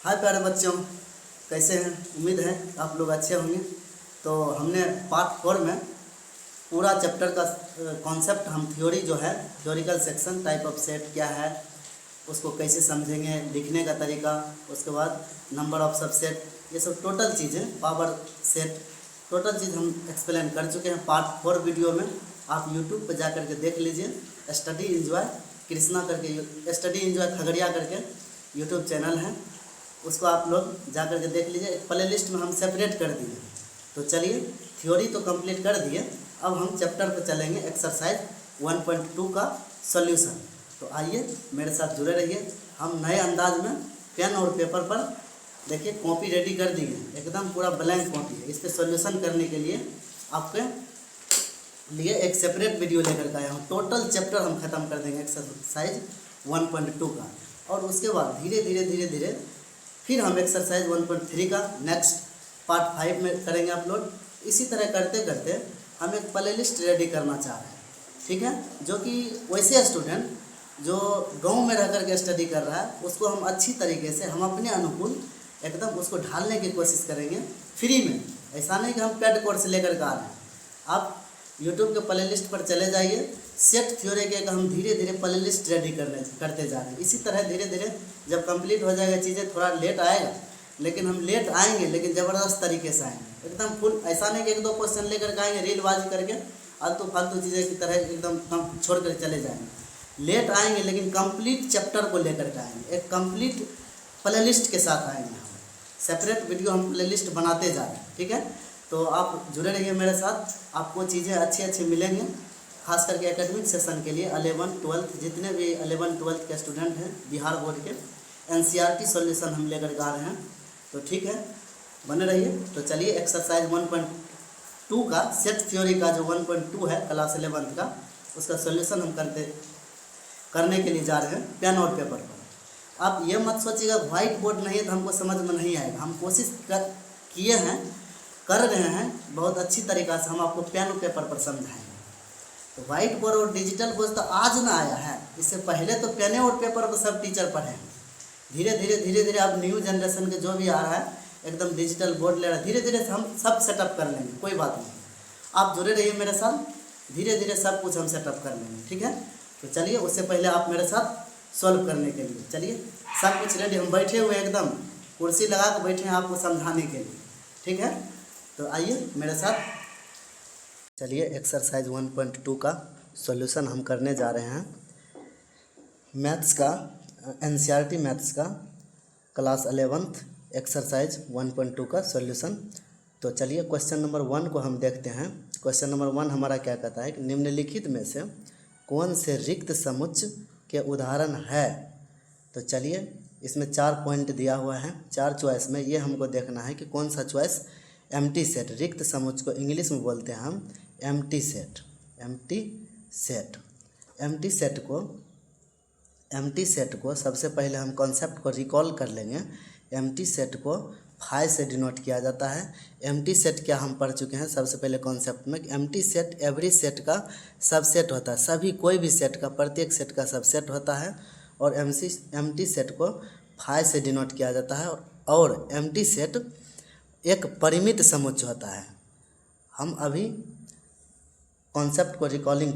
हाय प्यारे बच्चों, कैसे हैं? उम्मीद है आप लोग अच्छे होंगे। तो हमने पार्ट 4 में पूरा चैप्टर का कॉन्सेप्ट, हम थ्योरी जो है, theoretical section, type of set क्या है, उसको कैसे समझेंगे, लिखने का तरीका, उसके बाद नंबर ऑफ सबसेट, ये सब टोटल चीज़ें, पावर सेट, टोटल चीज़ हम एक्सप्लेन कर चुके हैं पार्ट 4 वीडियो में। आप यूट्यूब पर जा करके देख लीजिए, स्टडी इंजॉय कृष्णा करके, स्टडी इंजॉय खगड़िया करके यूट्यूब चैनल है, उसको आप लोग जा करके देख लीजिए। एक प्ले लिस्ट में हम सेपरेट कर दिए। तो चलिए, थ्योरी तो कंप्लीट कर दिए, अब हम चैप्टर पर चलेंगे, एक्सरसाइज 1.2 का सॉल्यूशन। तो आइए मेरे साथ जुड़े रहिए। हम नए अंदाज में पेन और पेपर पर देखिए कॉपी रेडी कर दी है, एकदम पूरा ब्लैंक कॉपी है। इस पर सॉल्यूशन करने के लिए आपके लिए एक सेपरेट वीडियो लेकर के आया हूँ। टोटल चैप्टर हम ख़त्म कर देंगे एक्सरसाइज 1.2 का, और उसके बाद धीरे धीरे फिर हम एक्सरसाइज 1.3 का नेक्स्ट पार्ट 5 में करेंगे अपलोड। इसी तरह करते करते हम एक प्ले लिस्ट रेडी करना चाह रहे हैं, ठीक है, जो कि वैसे स्टूडेंट जो गांव में रह करके स्टडी कर रहा है, उसको हम अच्छी तरीके से, हम अपने अनुकूल एकदम उसको ढालने की कोशिश करेंगे फ्री में। ऐसा नहीं कि हम पेड कोर्स लेकर के आ रहे हैं। आप यूट्यूब के प्ले लिस्ट पर चले जाइए, सेट थ्योरी के हम धीरे धीरे प्ले लिस्ट रेडी करते जा रहे हैं। इसी तरह धीरे धीरे जब कंप्लीट हो जाएगा चीज़ें, थोड़ा लेट आएगा, लेकिन हम लेट आएंगे लेकिन ज़बरदस्त तरीके से आएंगे, एकदम फुल। ऐसा नहीं कि एक दो क्वेश्चन लेकर के आएंगे रीलबाजी करके, आलतू फालतू चीज़ें की तरह एकदम हम छोड़ कर चले जाएंगे। लेट आएंगे लेकिन कंप्लीट चैप्टर को लेकर के आएंगे, एक कंप्लीट प्ले लिस्ट के साथ आएंगे। हम सेपरेट वीडियो हम प्ले लिस्ट बनाते जा रहे हैं, ठीक है। तो आप जुड़े रहिए मेरे साथ, आपको चीज़ें अच्छी मिलेंगे, खास करके एकेडमिक सेशन के लिए 11, 12 जितने भी 11, 12 के स्टूडेंट हैं बिहार बोर्ड के, NCERT सॉल्यूशन हम लेकर के आ रहे हैं। तो ठीक है, बने रहिए। तो चलिए एक्सरसाइज 1.2 का सेट थ्योरी का जो 1.2 है क्लास 11 का, उसका सॉल्यूशन हम करने के लिए जा रहे हैं पेन और पेपर पर। आप ये मत सोचिएगा व्हाइट बोर्ड नहीं है तो हमको समझ में नहीं आएगा। हम कोशिश किए हैं, कर रहे हैं बहुत अच्छी तरीक़ा से, हम आपको पेन और पेपर पर समझाएंगे। तो व्हाइट बोर्ड और डिजिटल बोर्ड तो आज ना आया है, इससे पहले तो पेन और पेपर पर सब टीचर पढ़े हैं। धीरे धीरे अब न्यू जनरेशन के जो भी आ रहा है एकदम डिजिटल बोर्ड ले रहा है, धीरे धीरे हम सब सेटअप कर लेंगे, कोई बात नहीं। आप जुड़े रहिए मेरे साथ, धीरे धीरे सब कुछ हम सेटअप कर लेंगे, ठीक है। तो चलिए, उससे पहले आप मेरे साथ सॉल्व करने के लिए चलिए, सब कुछ रेडी, हम बैठे हुए एकदम कुर्सी लगा कर बैठे हैं आपको समझाने के लिए, ठीक है। तो आइए मेरे साथ, चलिए एक्सरसाइज 1.2 का सॉल्यूशन हम करने जा रहे हैं। मैथ्स का, NCERT मैथ्स का क्लास 11th एक्सरसाइज 1.2 का सॉल्यूशन। तो चलिए क्वेश्चन नंबर 1 को हम देखते हैं। क्वेश्चन नंबर 1 हमारा क्या कहता है कि निम्नलिखित में से कौन से रिक्त समुच्चय के उदाहरण है। तो चलिए, इसमें 4 पॉइंट दिया हुआ है, 4 चॉइस में ये हमको देखना है कि कौन सा चॉइस एम्प्टी सेट, रिक्त समुच्चय को इंग्लिश में बोलते हैं हम एम्प्टी सेट। एम्प्टी सेट को सबसे पहले हम कॉन्सेप्ट को रिकॉल कर लेंगे। एम्प्टी सेट को फाई से डिनोट किया जाता है। एम्प्टी सेट क्या हम पढ़ चुके हैं सबसे पहले कॉन्सेप्ट में, एम्प्टी सेट एवरी सेट का सबसेट होता है, सभी कोई भी सेट का, प्रत्येक सेट का सबसेट होता है। और एम्प्टी सेट को फाई से डिनोट किया जाता है। और एम्प्टी सेट एक परिमित समुच्चय होता है। हम अभी कॉन्सेप्ट को रिकॉलिंग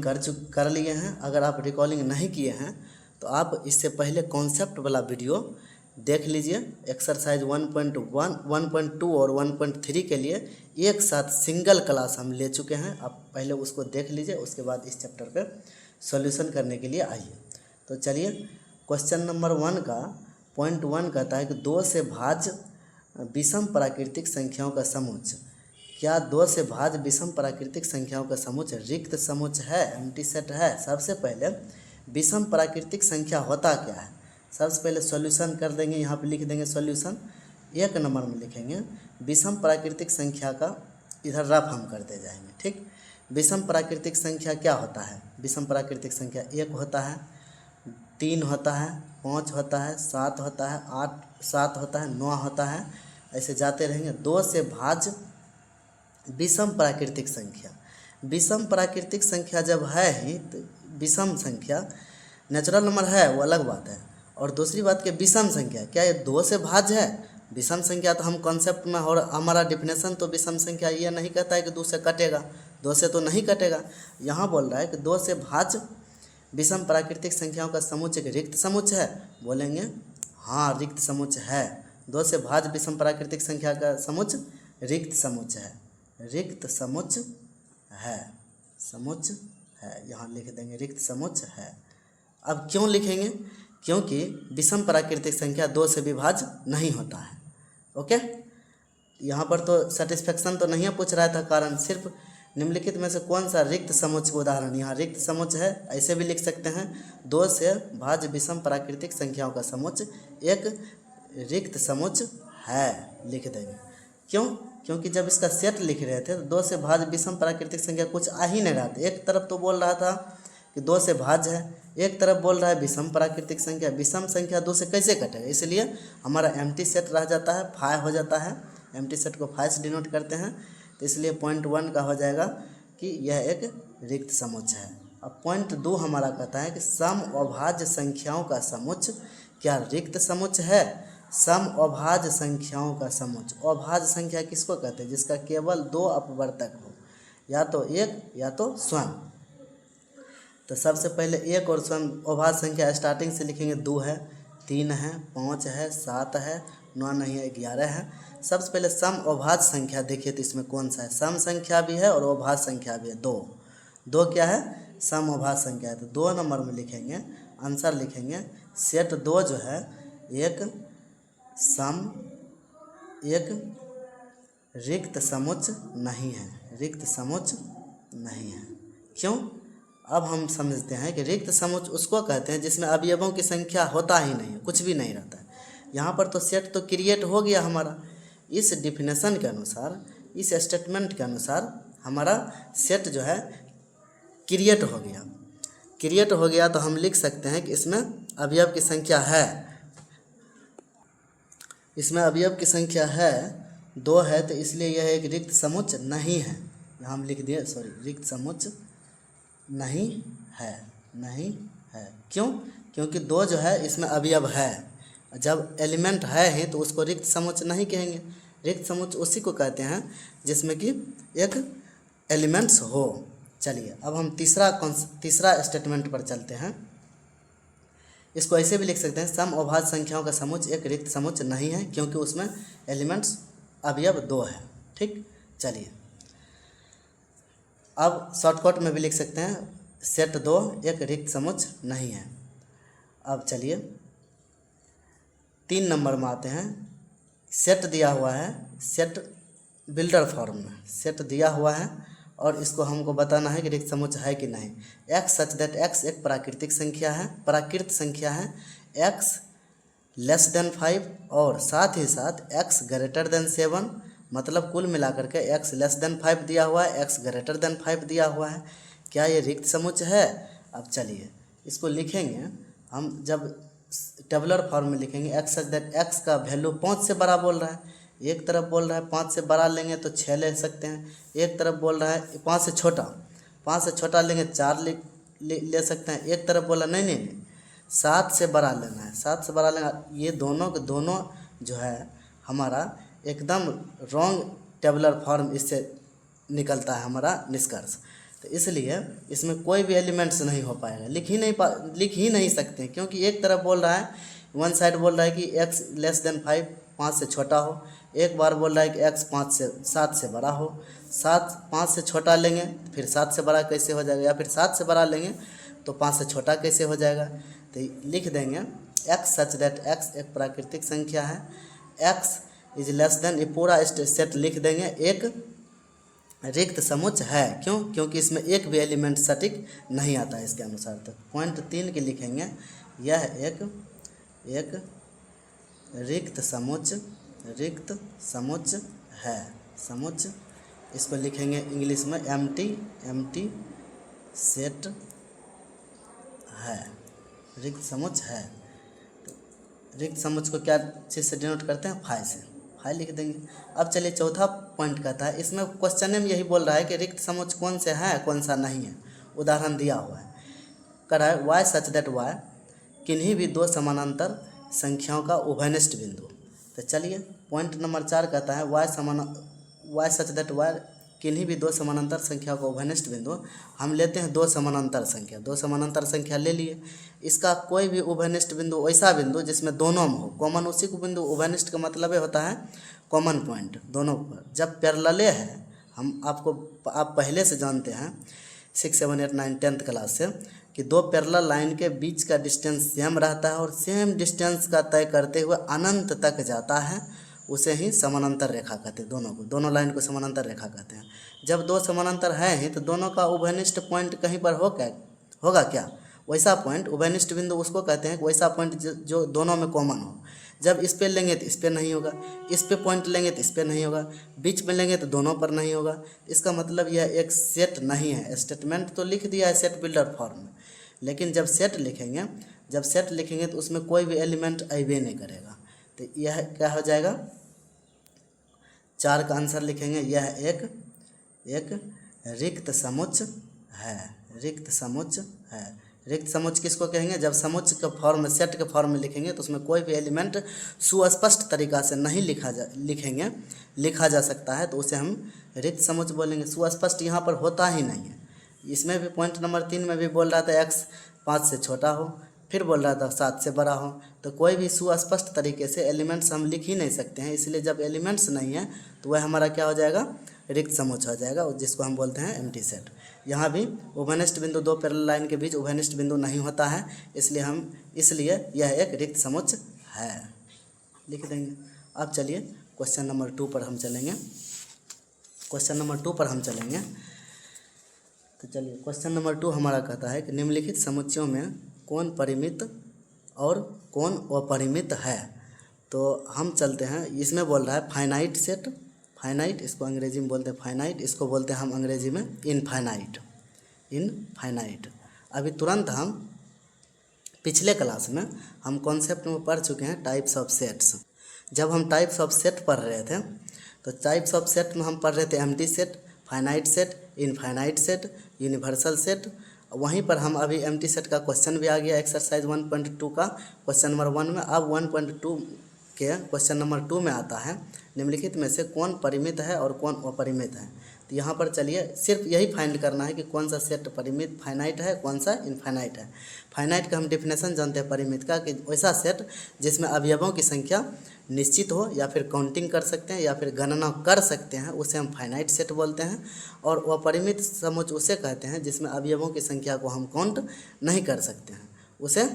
कर लिए हैं। अगर आप रिकॉलिंग नहीं किए हैं तो आप इससे पहले कॉन्सेप्ट वाला वीडियो देख लीजिए। एक्सरसाइज 1.1, 1.2 और 1.3 के लिए एक साथ सिंगल क्लास हम ले चुके हैं, आप पहले उसको देख लीजिए, उसके बाद इस चैप्टर पे सॉल्यूशन करने के लिए आइए। तो चलिए, क्वेश्चन नंबर 1 का पॉइंट 1 कहता है कि 2 से भाज्य विषम प्राकृतिक संख्याओं का समुच्चय। क्या 2 से भाज्य विषम प्राकृतिक संख्याओं का समुच्चय रिक्त समुच्चय है, एम्प्टी सेट है। सबसे पहले विषम प्राकृतिक संख्या होता क्या है, सबसे पहले सॉल्यूशन कर देंगे। यहाँ पे लिख देंगे सॉल्यूशन, 1 नंबर में लिखेंगे विषम प्राकृतिक संख्या का, इधर रफ हम करते जाएंगे, ठीक। विषम प्राकृतिक संख्या क्या होता है, विषम प्राकृतिक संख्या 1 होता है, 3 होता है, 5 होता है, 7 होता है, 7 होता है, 9 होता है, ऐसे जाते रहेंगे। 2 से भाज्य विषम प्राकृतिक संख्या, विषम प्राकृतिक संख्या जब है ही, तो विषम संख्या नेचुरल नंबर है वो अलग बात है, और दूसरी बात कि विषम संख्या, क्या ये 2 से भाज्य है? विषम संख्या तो हम कॉन्सेप्ट में और हमारा डिफिनेशन तो विषम संख्या ये नहीं कहता है कि 2 से कटेगा, 2 से तो नहीं कटेगा। यहाँ बोल रहा है कि 2 से भाज्य विषम प्राकृतिक संख्याओं का समुच्चय एक रिक्त समुच्चय है। बोलेंगे हाँ रिक्त समुच्चय है। 2 से भाज्य विषम प्राकृतिक संख्या का समुच्चय रिक्त समुच्चय है, रिक्त समुच्चय है, समुच्चय है। यहाँ लिख देंगे रिक्त समुच्चय है। अब क्यों लिखेंगे? क्योंकि विषम प्राकृतिक संख्या 2 से विभाज्य नहीं होता है। ओके, यहाँ पर तो सेटिस्फेक्शन तो नहीं पूछ रहा था कारण, सिर्फ निम्नलिखित में से कौन सा रिक्त समुच्चय उदाहरण, यहाँ रिक्त समुच्चय है, ऐसे भी लिख सकते हैं 2 से भाज्य विषम प्राकृतिक संख्याओं का समुच्चय एक रिक्त समुच्चय है, लिख देंगे। क्यों? क्योंकि जब इसका सेट लिख रहे थे तो 2 से भाज्य विषम प्राकृतिक संख्या कुछ आ ही नहीं रहा था। एक तरफ तो बोल रहा था कि 2 से भाज्य है, एक तरफ बोल रहा है विषम प्राकृतिक संख्या। विषम संख्या 2 से कैसे कटेगा? इसलिए हमारा एम्प्टी सेट रह जाता है, फाय हो जाता है। एम्प्टी सेट को फाय से डिनोट करते हैं, तो इसलिए पॉइंट 1 का हो जाएगा कि यह एक रिक्त समुच्चय है। अब पॉइंट 2 हमारा कहता है कि सम अभाज्य संख्याओं का समुच्चय क्या रिक्त समुच्चय है? सम अभाज्य संख्याओं का समुच्चय। अभाज्य संख्या किसको कहते हैं? जिसका केवल 2 अपवर्तक हो, या तो 1 या तो स्वयं। तो सबसे पहले 1 और स्वयं अभाज्य संख्या स्टार्टिंग से लिखेंगे। 2 है, 3 है, 5 है, 7 है, 9 नहीं है, 11 है। सबसे पहले सम अभाज्य संख्या देखिए तो इसमें कौन सा है? सम संख्या भी है और अभाज्य संख्या भी है। 2 क्या है? सम अभाज्य संख्या है। तो 2 नंबर में लिखेंगे, आंसर लिखेंगे सेट 2 जो है एक सम एक रिक्त समुच्चय नहीं है, रिक्त समुच्चय नहीं है। क्यों? अब हम समझते हैं कि रिक्त समुच्चय उसको कहते हैं जिसमें अवयवों की संख्या होता ही नहीं है, कुछ भी नहीं रहता है। यहाँ पर तो सेट तो क्रिएट हो गया हमारा। इस डिफिनेशन के अनुसार, इस स्टेटमेंट के अनुसार हमारा सेट जो है क्रिएट हो गया। क्रिएट हो गया तो हम लिख सकते हैं कि इसमें अवयव की संख्या है, इसमें अवयव की संख्या है 2 है, तो इसलिए यह एक रिक्त समुच्चय नहीं है। यहाँ हम लिख दिए रिक्त समुच्चय नहीं है, नहीं है। क्यों? क्योंकि 2 जो है इसमें अवयव है। जब एलिमेंट है ही तो उसको रिक्त समुच्चय नहीं कहेंगे। रिक्त समुच्चय उसी को कहते हैं जिसमें कि एक एलिमेंट्स हो। चलिए अब हम तीसरा स्टेटमेंट पर चलते हैं। इसको ऐसे भी लिख सकते हैं सम अभाज्य संख्याओं का समुच्चय एक रिक्त समुच्चय नहीं है क्योंकि उसमें एलिमेंट्स अवयव 2 है। ठीक, चलिए अब शॉर्टकट में भी लिख सकते हैं सेट 2 एक रिक्त समुच्चय नहीं है। अब चलिए 3 नंबर में आते हैं। सेट दिया हुआ है, सेट बिल्डर फॉर्म में सेट दिया हुआ है और इसको हमको बताना है कि रिक्त समुच्चय है कि नहीं। एक्स सच दैट एक्स एक प्राकृतिक संख्या है, प्राकृत संख्या है, एक्स लेस देन 5 और साथ ही साथ एक्स ग्रेटर देन 7, मतलब कुल मिलाकर के एक्स लेस देन 5 दिया हुआ है, एक्स ग्रेटर देन 5 दिया हुआ है। क्या ये रिक्त समुच्चय है? अब चलिए इसको लिखेंगे हम। जब टेबुलर फॉर्म में लिखेंगे एक्स सच दैट एक्स का वैल्यू 5 से बड़ा बोल रहा है, एक तरफ बोल रहा है 5 से बड़ा लेंगे तो 6 ले सकते हैं, एक तरफ बोल रहा है 5 से छोटा लेंगे 4 ले सकते हैं, एक तरफ बोला नहीं 7 से बड़ा लेना है, 7 से बड़ा लेना। ये दोनों के दोनों जो है हमारा एकदम रॉन्ग टेबुलर फॉर्म इससे निकलता है हमारा निष्कर्ष। तो इसलिए इसमें कोई भी एलिमेंट्स नहीं हो पाएगा, लिख ही नहीं सकते क्योंकि एक तरफ बोल रहा है, वन साइड बोल रहा है कि एक्स लेस देन 5 से छोटा हो, एक बार बोल रहा है कि एक्स 7 से बड़ा हो। 5 से छोटा लेंगे फिर 7 से बड़ा कैसे हो जाएगा, या फिर 7 से बड़ा लेंगे तो 5 से छोटा कैसे हो जाएगा। तो लिख देंगे एक्स सच दैट एक्स एक प्राकृतिक संख्या है, एक्स इज लेस देन, ये पूरा सेट लिख देंगे एक रिक्त समुच्चय है। क्यों? क्योंकि इसमें एक भी एलिमेंट सटीक नहीं आता है इसके अनुसार। तो पॉइंट 3 के लिखेंगे यह एक रिक्त समुच्चय है, समुच्चय। इसको लिखेंगे इंग्लिश में एम्प्टी सेट है, रिक्त समुच्चय है। तो रिक्त समुच्चय को क्या चीज़ से डिनोट करते हैं? फाई से, फाई लिख देंगे। अब चलिए चौथा पॉइंट कहता है, इसमें क्वेश्चन में यही बोल रहा है कि रिक्त समुच्चय कौन से है कौन सा नहीं है। उदाहरण दिया हुआ है, कह रहा है वाई सच दैट वाई किन्हीं भी दो समानांतर संख्याओं का उभयनिष्ठ बिंदु। तो चलिए पॉइंट नंबर 4 कहता है वाई सच दैट वाई, किन्हीं भी दो समानांतर संख्याओं का उभयनिष्ठ बिंदु। हम लेते हैं दो समानांतर संख्या ले लिए। इसका कोई भी उभयनिष्ठ बिंदु, वैसा बिंदु जिसमें दोनों में हो कॉमन, उसी को बिंदु उभयनिष्ठ का मतलब होता है कॉमन पॉइंट दोनों पर। जब पैरेलल है, आप पहले से जानते हैं 6, 7, 8, 9, 10th क्लास से कि दो पैरेलल लाइन के बीच का डिस्टेंस सेम रहता है और सेम डिस्टेंस का तय करते हुए अनंत तक जाता है, उसे ही समानांतर रेखा कहते हैं। दोनों लाइन को समानांतर रेखा कहते हैं। जब दो समानांतर हैं ही तो दोनों का उभयनिष्ठ पॉइंट कहीं पर होगा क्या? वैसा पॉइंट उभयनिष्ठ बिंदु उसको कहते हैं, वैसा पॉइंट जो दोनों में कॉमन हो। जब इस पे लेंगे तो इस पे नहीं होगा, इस पे पॉइंट लेंगे तो इस पे नहीं होगा, बीच में लेंगे तो दोनों पर नहीं होगा। इसका मतलब यह एक सेट नहीं है। स्टेटमेंट तो लिख दिया है सेट बिल्डर फॉर्म में, लेकिन जब सेट लिखेंगे तो उसमें कोई भी एलिमेंट अबे नहीं करेगा। तो यह क्या हो जाएगा? 4 का आंसर लिखेंगे। यह एक रिक्त समुच्चय है। रिक्त समुच्चय किसको कहेंगे? जब समुच्चय के फॉर्म में, सेट के फॉर्म में लिखेंगे तो उसमें कोई भी एलिमेंट सुस्पष्ट तरीका से नहीं लिखा जा सकता है, तो उसे हम रिक्त समुच्चय बोलेंगे। सुस्पष्ट यहाँ पर होता ही नहीं है। इसमें भी पॉइंट नंबर 3 में भी बोल रहा था x 5 से छोटा हो, फिर बोल रहा था 7 से बड़ा हो। तो कोई भी सुस्पष्ट तरीके से एलिमेंट्स हम लिख ही नहीं सकते हैं। इसलिए जब एलिमेंट्स नहीं है तो वह हमारा क्या हो जाएगा? रिक्त समुच्चय हो जाएगा, जिसको हम बोलते हैं एम्प्टी सेट। यहाँ भी उभयनिष्ठ बिंदु, दो पैरेलल लाइन के बीच उभयनिष्ठ बिंदु नहीं होता है, इसलिए यह एक रिक्त समुच्चय है, लिख देंगे। अब चलिए क्वेश्चन नंबर 2 पर हम चलेंगे। तो चलिए क्वेश्चन नंबर 2 हमारा कहता है कि निम्नलिखित समुच्चयों में कौन परिमित और कौन अपरिमित है। तो हम चलते हैं, इसमें बोल रहा है फाइनाइट सेट। फाइनाइट, इसको अंग्रेजी में बोलते हैं फाइनाइट, इसको बोलते हैं हम अंग्रेजी में इनफाइनाइट। अभी तुरंत हम पिछले क्लास में हम कॉन्सेप्ट में पढ़ चुके हैं टाइप्स ऑफ सेट्स। जब हम टाइप्स ऑफ सेट पढ़ रहे थे तो टाइप्स ऑफ सेट में हम पढ़ रहे थे empty set, finite set, infinite set, universal set. वहीं पर हम अभी एम्प्टी सेट का क्वेश्चन भी आ गया एक्सरसाइज 1.2 का क्वेश्चन नंबर 1 में। अब 1.2 के क्वेश्चन नंबर 2 में आता है निम्नलिखित में से कौन परिमित है और कौन अपरिमित है। तो यहाँ पर चलिए सिर्फ यही फाइंड करना है कि कौन सा सेट परिमित फाइनाइट है, कौन सा इनफाइनाइट है। फाइनाइट का हम डेफिनेशन जानते हैं परिमित का, कि वैसा सेट जिसमें अवयवों की संख्या निश्चित हो या फिर काउंटिंग कर सकते हैं या फिर गणना कर सकते हैं, उसे हम फाइनाइट सेट बोलते हैं। और अपरिमित समुच्चय उसे कहते हैं जिसमें अवयवों की संख्या को हम काउंट नहीं कर सकते हैं, उसे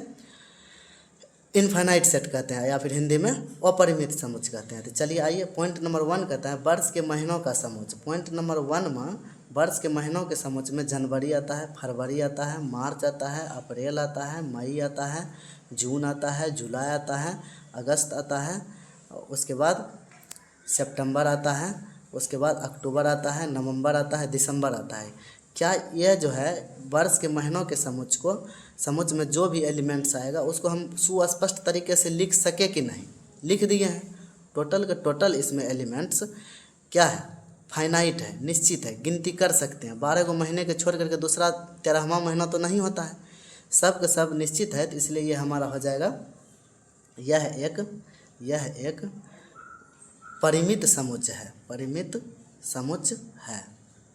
इनफाइनाइट सेट कहते हैं या फिर हिंदी में अपरिमित समुच्चय कहते हैं। तो चलिए आइए, पॉइंट नंबर 1 कहता है वर्ष के महीनों का समुच्चय। पॉइंट नंबर 1 में वर्ष के महीनों के समुच्चय में जनवरी आता है, फरवरी आता है, मार्च आता है, अप्रैल आता है, मई आता है, जून आता है, जुलाई आता है, अगस्त आता है, उसके बाद सितंबर आता है, उसके बाद अक्टूबर आता है, नवंबर आता है, दिसंबर आता है। क्या यह जो है वर्ष के महीनों के समुच्चय में जो भी एलिमेंट्स आएगा उसको हम सुस्पष्ट तरीके से लिख सके कि नहीं? लिख दिए हैं। टोटल के टोटल इसमें एलिमेंट्स क्या है? फाइनाइट है, निश्चित है, गिनती कर सकते हैं। 12 महीने के छोड़ करके दूसरा 13वां महीना तो नहीं होता है, सब के सब निश्चित है। तो इसलिए ये हमारा हो जाएगा यह एक परिमित समुच्चय है, परिमित समुच्चय है,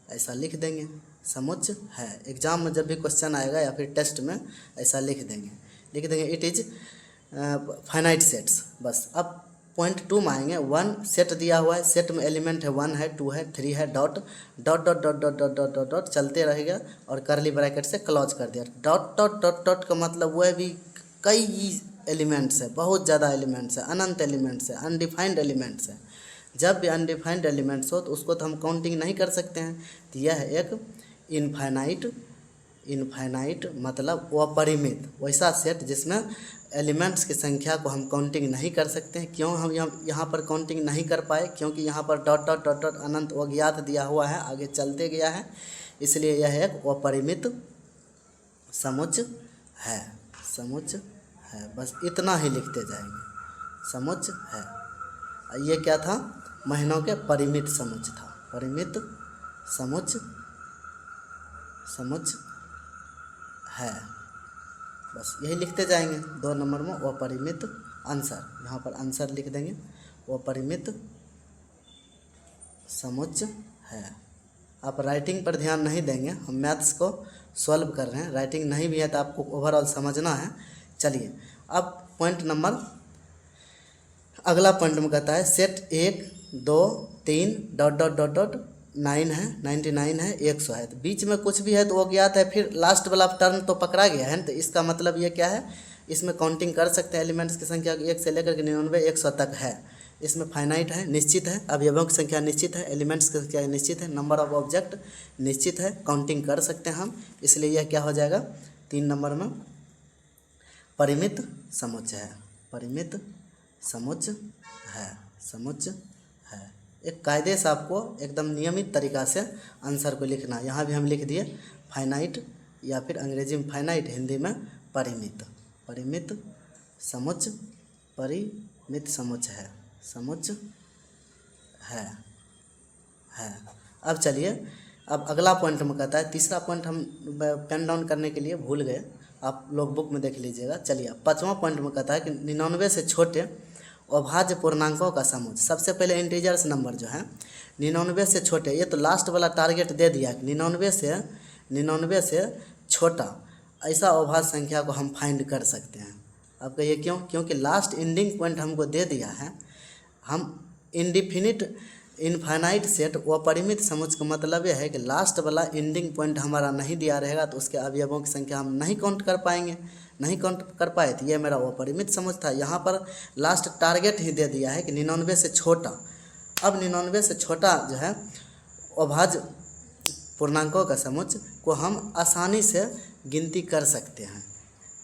ऐसा लिख देंगे। समुच्चय है, एग्जाम में जब भी क्वेश्चन आएगा या फिर टेस्ट में ऐसा लिख देंगे इट इज फाइनाइट सेट्स। बस अब पॉइंट 2 में आएंगे। 1 सेट दिया हुआ है, सेट में एलिमेंट है 1 है, 2 है, 3 है, dot dot dot dot dot dot dot dot dot चलते रहेगा और करली ब्रैकेट से क्लोज कर दिया। डॉट डॉट डॉट डॉट का मतलब वह भी कई एलिमेंट्स है, बहुत ज़्यादा एलिमेंट्स है, अनंत एलिमेंट्स है, अनडिफाइंड एलिमेंट्स है। जब भी अनडिफाइंड एलिमेंट्स हो तो उसको तो हम काउंटिंग नहीं कर सकते हैं। तो यह एक इनफाइनाइट मतलब अपरिमित वैसा सेट जिसमें एलिमेंट्स की संख्या को हम काउंटिंग नहीं कर सकते हैं। क्यों हम यहाँ पर काउंटिंग नहीं कर पाए? क्योंकि यहाँ पर डॉट डॉट डॉट डॉट अनंत अज्ञात दिया हुआ है, आगे चलते गया है, इसलिए यह एक अपरिमित समुच्चय है। बस इतना ही लिखते जाएंगे, समुच्चय है। ये क्या था? महीनों के परिमित समुच्चय था, परिमित समुच्चय है। बस यही लिखते जाएंगे। 2 नंबर में अपरिमित आंसर, यहाँ पर आंसर लिख देंगे अपरिमित समुच्चय है। आप राइटिंग पर ध्यान नहीं देंगे, हम मैथ्स को सॉल्व कर रहे हैं, राइटिंग नहीं भी है तो आपको ओवरऑल समझना है। चलिए अब पॉइंट नंबर, अगला पॉइंट में कहता है set 1 2 3 dot dot dot dot 9 है, 99 है, 100 है, तो बीच में कुछ भी है तो वो ज्ञात है, फिर लास्ट वाला टर्म तो पकड़ा गया है। तो इसका मतलब ये क्या है, इसमें काउंटिंग कर सकते हैं एलिमेंट्स की संख्या 1 से लेकर के 99 100 तक है। इसमें फाइनाइट है, निश्चित है, अवयवों की संख्या निश्चित है, एलिमेंट्स की संख्या निश्चित है, नंबर ऑफ ऑब्जेक्ट निश्चित है, काउंटिंग कर सकते हैं हम, इसलिए यह क्या हो जाएगा 3 नंबर में परिमित समुच्चय है। परिमित समुच्चय है, समुच्चय है। एक कायदे से आपको एकदम नियमित तरीक़ा से आंसर को लिखना है। यहाँ भी हम लिख दिए फाइनाइट, या फिर अंग्रेजी में फाइनाइट, हिंदी में परिमित। परिमित समुच्चय, परिमित समुच्चय है, समुच्चय है। अब चलिए, अब अगला पॉइंट में कहता है, तीसरा पॉइंट हम पेन डाउन करने के लिए भूल गए, आप लोग बुक में देख लीजिएगा। चलिए अब 5वां पॉइंट में कहता है कि 99 से छोटे अभाज्य पूर्णांकों का समुच्चय। सबसे पहले इंटीजर्स नंबर जो है 99 से छोटे, ये तो लास्ट वाला टारगेट दे दिया कि 99 से छोटा ऐसा अभाज्य संख्या को हम फाइंड कर सकते हैं। अब कहिए क्यों? क्योंकि लास्ट एंडिंग पॉइंट हमको दे दिया है। हम इनडिफिनिट इनफाइनाइट सेट व परिमित समुच्चय का मतलब यह है कि लास्ट वाला एंडिंग पॉइंट हमारा नहीं दिया रहेगा तो उसके अवयवों की संख्या हम नहीं काउंट कर पाएंगे, नहीं काउंट कर पाए तो ये मेरा अपरिमित समुच्चय था। यहाँ पर लास्ट टारगेट ही दे दिया है कि 99 से छोटा। अब 99 से छोटा जो है अभाज्य पूर्णांकों का समुच्चय को हम आसानी से गिनती कर सकते हैं।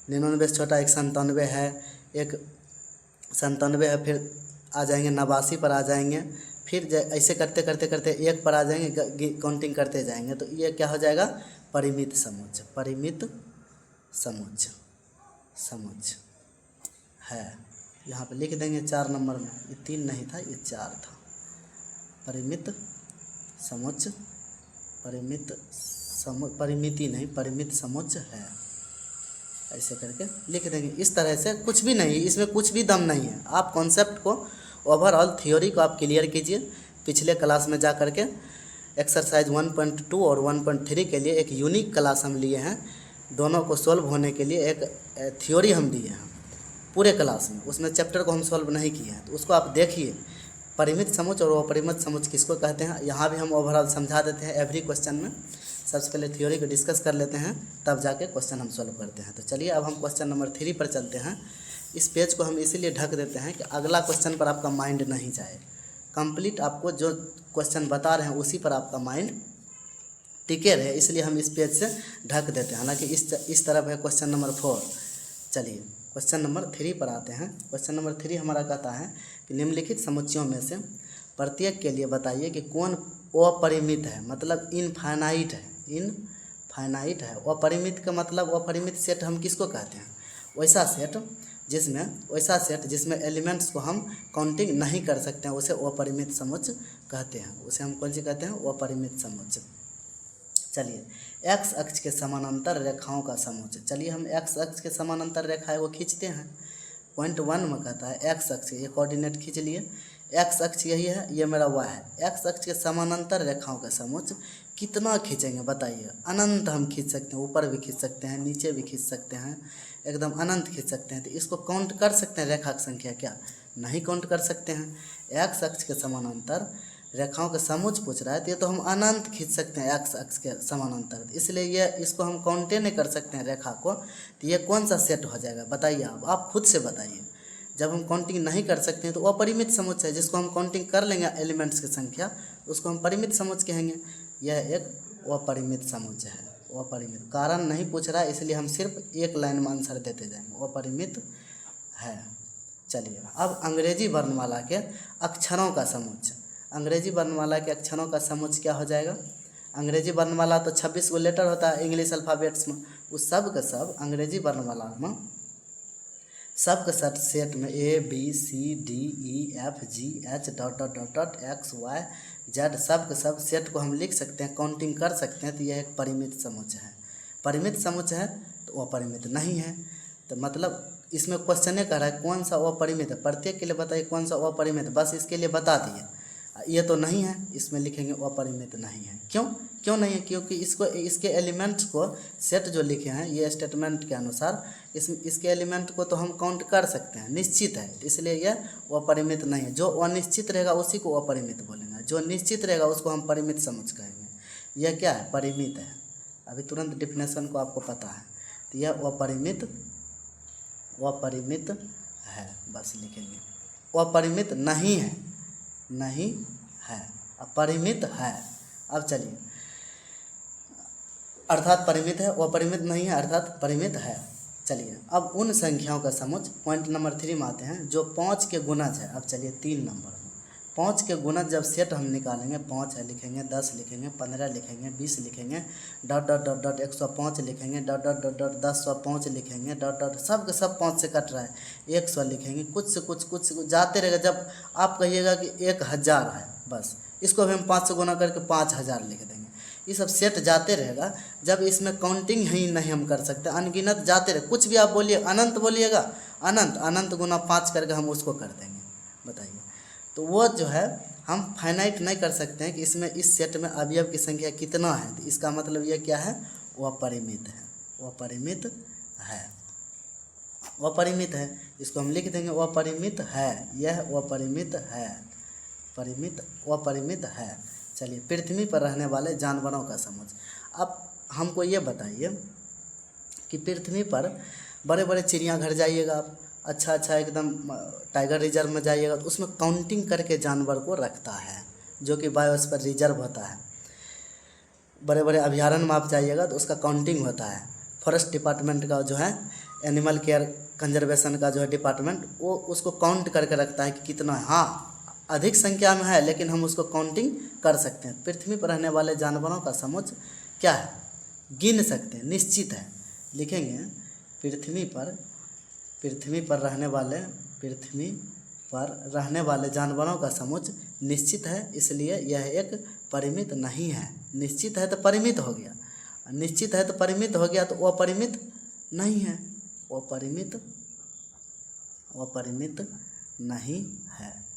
99 से छोटा एक 97 है, एक 97 है, फिर आ जाएंगे 89 पर आ जाएंगे, फिर ऐसे करते करते करते 1 पर आ जाएंगे, काउंटिंग करते जाएंगे, तो ये क्या हो जाएगा परिमित समुच्चय। परिमित समुच्चय, समुच्चय है। यहाँ पे लिख देंगे 4 नंबर में, ये 3 नहीं था, ये 4 था। परिमित समुच्चय, परिमिति नहीं, परिमित समुच्चय है, ऐसे करके लिख देंगे। इस तरह से कुछ भी नहीं, इसमें कुछ भी दम नहीं है। आप कॉन्सेप्ट को, ओवरऑल थ्योरी को आप क्लियर कीजिए। पिछले क्लास में जा करके एक्सरसाइज 1.2 और 1.3 के लिए एक यूनिक क्लास हम लिए हैं। दोनों को सॉल्व होने के लिए एक थ्योरी हम दिए हैं पूरे क्लास में, उसमें चैप्टर को हम सॉल्व नहीं किए हैं, तो उसको आप देखिए। परिमित समुच्चय और अपरिमित समुच्चय किसको कहते हैं, यहाँ भी हम ओवरऑल समझा देते हैं एवरी क्वेश्चन में। सबसे पहले थ्योरी को डिस्कस कर लेते हैं, तब जाके क्वेश्चन हम सॉल्व करते हैं। तो चलिए अब हम क्वेश्चन नंबर 3 पर चलते हैं। इस पेज को हम इसीलिए ढक देते हैं कि अगला क्वेश्चन पर आपका माइंड नहीं जाए। कंप्लीट आपको जो क्वेश्चन बता रहे हैं उसी पर आपका माइंड टिके रहे, इसलिए हम इस पेज से ढक देते हैं। हालांकि इस तरफ है क्वेश्चन नंबर 4। चलिए क्वेश्चन नंबर 3 पर आते हैं। क्वेश्चन नंबर 3 हमारा कहता है कि निम्नलिखित समुच्चयों में से प्रत्येक के लिए बताइए कि कौन अपरिमित है, मतलब इनफाइनाइट है। इनफाइनाइट है। अपरिमित का मतलब, अपरिमित सेट हम किसको कहते हैं, वैसा सेट जिसमें एलिमेंट्स को हम काउंटिंग नहीं कर सकते हैं, उसे अपरिमित समुच्चय कहते हैं। उसे हम कौन सी कहते हैं, अपरिमित समुच्चय। चलिए एक्स अक्ष के समानांतर रेखाओं का समुच्चय। चलिए हम एक्स अक्ष के समानांतर रेखाएं वो खींचते हैं। पॉइंट 1 में कहता है एक्स अक्ष, ये कोऑर्डिनेट खींच लिए। एक्स अक्ष यही है, ये मेरा वाई है। एक्स अक्ष के समानांतर रेखाओं का समुच्चय कितना खींचेंगे बताइए। अनंत हम खींच सकते हैं, ऊपर भी खींच सकते हैं, नीचे भी खींच सकते हैं, एकदम अनंत खींच सकते हैं। तो इसको काउंट कर सकते हैं रेखा की संख्या, क्या नहीं काउंट कर सकते हैं। एक्स अक्ष के समानांतर रेखाओं का समुच्चय पूछ रहा है, तो ये तो हम अनंत खींच सकते हैं एक्स अक्ष के समानांतर, इसलिए ये इसको हम काउंटे नहीं कर सकते हैं रेखा को। तो ये कौन सा सेट हो जाएगा बताइए, आप खुद से बताइए। जब हम काउंटिंग नहीं कर सकते हैं तो अपरिमित समुच्चय है। जिसको हम काउंटिंग कर लेंगे एलिमेंट्स की संख्या, उसको हम परिमित समुच्चय कहेंगे। यह एक अपरिमित समुच्चय है। अपरिमित कारण नहीं पूछ रहा है, इसलिए हम सिर्फ एक लाइन में आंसर देते जाएंगे, अपरिमित है। चलिए अब अंग्रेजी वर्णमाला के अक्षरों का समुच्चय। अंग्रेजी वर्णमाला के अक्षरों का समुच्चय क्या हो जाएगा। अंग्रेजी वर्णमाला तो 26 गो लेटर होता है इंग्लिश अल्फ़ाबेट्स में, उस सब के सब अंग्रेजी वर्णमाला में सब के सब सेट में ABCDEFGH XYZ सब के सब सेट को हम लिख सकते हैं, काउंटिंग कर सकते हैं। तो यह एक परिमित समुच्चय है। परिमित समुच्चय है तो अपरिमित नहीं है। तो मतलब इसमें क्वेश्चन कह रहा है कौन सा अपरिमित है, प्रत्येक के लिए बताइए कौन सा अपरिमित है, बस इसके लिए बता दिए। ये तो नहीं है, इसमें लिखेंगे अपरिमित नहीं है। क्यों नहीं है? क्योंकि इसके एलिमेंट्स को सेट जो लिखे हैं ये स्टेटमेंट के अनुसार इसके एलिमेंट को तो हम काउंट कर सकते हैं, निश्चित है, इसलिए यह अपरिमित नहीं है। जो अनिश्चित रहेगा उसी को अपरिमित बोलेंगे, जो निश्चित रहेगा उसको हम परिमित समझ कहेंगे। यह क्या है? परिमित है। अभी तुरंत डिफिनेशन को आपको पता है, तो यह अपरिमित है, बस लिखेंगे। अपरिमित नहीं है, नहीं है, अपरिमित है। अब चलिए, अर्थात परिमित है, अपरिमित नहीं है अर्थात परिमित है। चलिए अब उन संख्याओं का समुच्चय पॉइंट नंबर 3 में आते हैं जो 5 के गुणज है। अब चलिए 3 नंबर में 5 के गुणज जब सेट हम निकालेंगे, 5 है लिखेंगे, 10 लिखेंगे, 15 लिखेंगे, 20 लिखेंगे, डॉट डॉट डॉट डॉट 105 लिखेंगे, डॉट डॉट डॉट डॉट 1005 लिखेंगे, डॉट डॉट सब के सब 5 से कट रहा है, 100 लिखेंगे, कुछ से कुछ जाते रहेगा। जब आप कहिएगा कि 1000 है, बस इसको भी हम 5 से गुना करके 5000 लिख देंगे। ये सब सेट जाते रहेगा। जब इसमें काउंटिंग ही नहीं हम कर सकते, अनगिनत जाते रहे, कुछ भी आप बोलिए, अनंत बोलिएगा, अनंत गुना 5 करके हम उसको कर देंगे। बताइए, तो वो जो है हम फाइनाइट नहीं कर सकते हैं कि इसमें इस सेट में अवयव की संख्या कितना है। तो इसका मतलब ये क्या है? वो अपरिमित है, वो अपरिमित है, वो अपरिमित है। इसको हम लिख देंगे वो अपरिमित है, यह वो अपरिमित है, वो अपरिमित है। चलिए, पृथ्वी पर रहने वाले जानवरों का समुच्चय। अब हमको ये बताइए कि पृथ्वी पर बड़े बड़े चिड़ियाघर जाइएगा आप, अच्छा एकदम टाइगर रिजर्व में जाइएगा, तो उसमें काउंटिंग करके जानवर को रखता है, जो कि बायोस्फीयर रिजर्व होता है। बड़े बड़े अभयारण्य में आप जाइएगा तो उसका काउंटिंग होता है। फॉरेस्ट डिपार्टमेंट का जो है, एनिमल केयर कंजर्वेशन का जो है डिपार्टमेंट, वो उसको काउंट करके रखता है कि कितना है। हाँ, अधिक संख्या में है लेकिन हम उसको काउंटिंग कर सकते हैं। पृथ्वी पर रहने वाले जानवरों का समुच्चय क्या है? गिन सकते हैं, निश्चित है। लिखेंगे पृथ्वी पर रहने वाले जानवरों का समुच्चय निश्चित है, इसलिए यह एक परिमित नहीं है। निश्चित है तो परिमित हो गया, निश्चित है तो परिमित हो गया, तो वो परिमित नहीं है, वो परिमित नहीं है।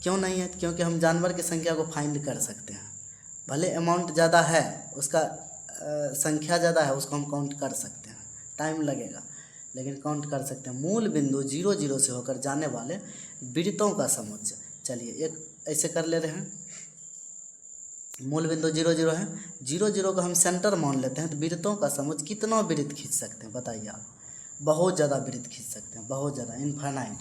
क्यों नहीं है? क्योंकि हम जानवर की संख्या को फाइंड कर सकते हैं। भले अमाउंट ज़्यादा है, उसका संख्या ज़्यादा है, उसको हम काउंट कर सकते हैं, टाइम लगेगा लेकिन काउंट कर सकते हैं। मूल बिंदु 0 से होकर जाने वाले वृत्तों का समुच्चय। चलिए एक ऐसे कर ले रहे हैं, मूल बिंदु 0 है, 0 को हम सेंटर मान लेते हैं, तो वृत्तों का समुच्चय कितना वृत्त खींच सकते हैं? बताइए आप। बहुत ज़्यादा वृत्त खींच सकते हैं, बहुत ज़्यादा, इनफाइनाइट,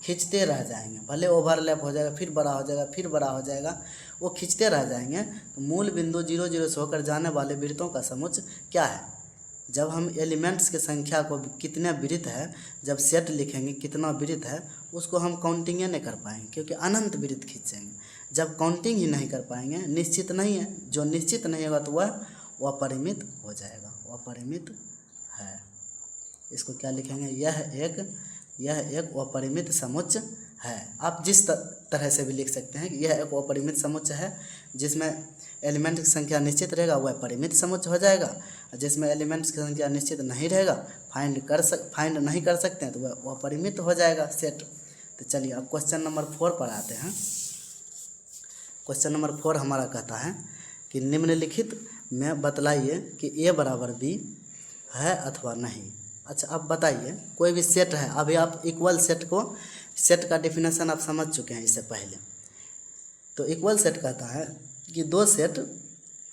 खींचते रह जाएंगे। भले ओवरलैप हो जाएगा, फिर बड़ा हो जाएगा, फिर बड़ा हो जाएगा, वो खींचते रह जाएंगे। तो मूल बिंदु 0 से होकर जाने वाले वृत्तों का समुच्चय क्या है? जब हम एलिमेंट्स की संख्या को कितने वृत्त है, जब सेट लिखेंगे कितना वृत्त है, उसको हम काउंटिंग नहीं कर पाएंगे, क्योंकि अनंत वृत्त खींचेंगे। जब काउंटिंग ही नहीं कर पाएंगे, निश्चित नहीं है, जो निश्चित नहीं होगा तो वह अपरिमित हो जाएगा, वह अपरिमित है। इसको क्या लिखेंगे? यह एक अपरिमित समुच्चय है। आप जिस तरह से भी लिख सकते हैं कि यह एक अपरिमित समुच्चय है। जिसमें एलिमेंट की संख्या निश्चित रहेगा वह परिमित समुच्चय हो जाएगा, और जिसमें एलिमेंट्स की संख्या निश्चित नहीं रहेगा, फाइंड नहीं कर सकते हैं, तो वह अपरिमित हो जाएगा सेट। तो चलिए अब क्वेश्चन नंबर 4 पर आते हैं। क्वेश्चन नंबर 4 हमारा कहता है कि निम्नलिखित में बतलाइए कि A बराबर B है अथवा नहीं। अच्छा, अब बताइए, कोई भी सेट है, अभी आप इक्वल सेट का डेफिनेशन आप समझ चुके हैं इससे पहले। तो इक्वल सेट कहता है कि दो सेट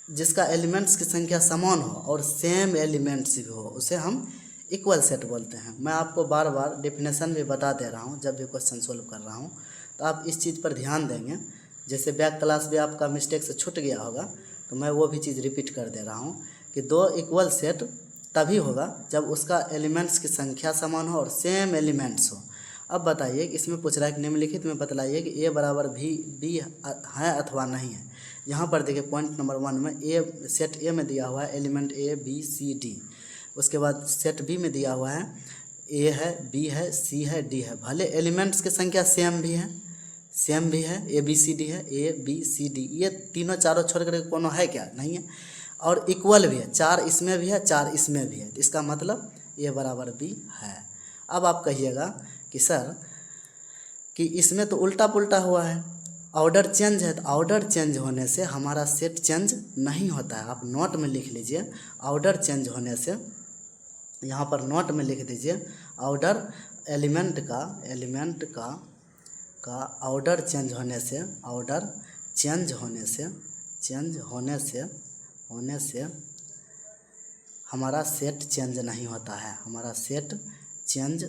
जिसका एलिमेंट्स की संख्या समान हो और सेम एलिमेंट्स भी हो, उसे हम इक्वल सेट बोलते हैं। मैं आपको बार बार डेफिनेशन भी बता दे रहा हूँ जब भी क्वेश्चन सोल्व कर रहा हूँ, तो आप इस चीज़ पर ध्यान देंगे। जैसे बैक क्लास भी आपका मिस्टेक से छूट गया होगा, तो मैं वो भी चीज़ रिपीट कर दे रहा हूँ कि दो इक्वल सेट तभी होगा जब उसका एलिमेंट्स की संख्या समान हो और सेम एलिमेंट्स हो। अब बताइए कि इसमें पूछ रहा है कि निम्नलिखित में बतलाइए कि A बराबर B है अथवा नहीं है। यहाँ पर देखिए पॉइंट नंबर 1 में सेट A में दिया हुआ है element A B C D। उसके बाद सेट B में दिया हुआ है A है, B है, C है, D है। भले एलिमेंट्स की संख्या सेम भी है, A B C D है, A B C D, ये तीनों चारों छोड़ कर कोनो है क्या? नहीं है। और इक्वल भी है, 4 इसमें भी है, 4 इसमें भी है। इसका मतलब ए बराबर बी है। अब आप कहिएगा कि सर कि इसमें तो उल्टा पुल्टा हुआ है, ऑर्डर चेंज है, तो ऑर्डर चेंज होने से हमारा सेट चेंज नहीं होता है। आप नोट में लिख लीजिए, ऑर्डर चेंज होने से, यहाँ पर नोट में लिख दीजिए, ऑर्डर एलिमेंट का ऑर्डर चेंज होने से, ऑर्डर चेंज होने से हमारा सेट चेंज नहीं होता है, हमारा सेट चेंज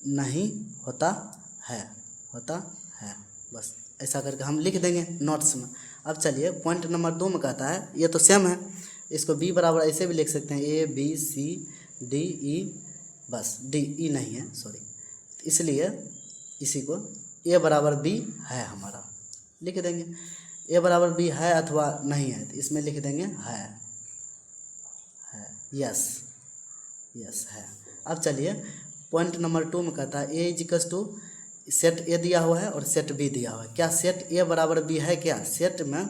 नहीं होता है, बस ऐसा करके हम लिख देंगे नोट्स में। अब चलिए पॉइंट नंबर 2 में कहता है, ये तो सेम है, इसको b बराबर ऐसे भी लिख सकते हैं, a b c d e, बस d e नहीं है सॉरी, इसलिए इसी को a बराबर b है हमारा, लिख देंगे a बराबर b है अथवा नहीं है, तो इसमें लिख देंगे है, यस है। अब चलिए पॉइंट नंबर 2 में कहता है a equals to set A दिया हुआ है और सेट बी दिया हुआ है। क्या सेट ए बराबर बी है? क्या सेट में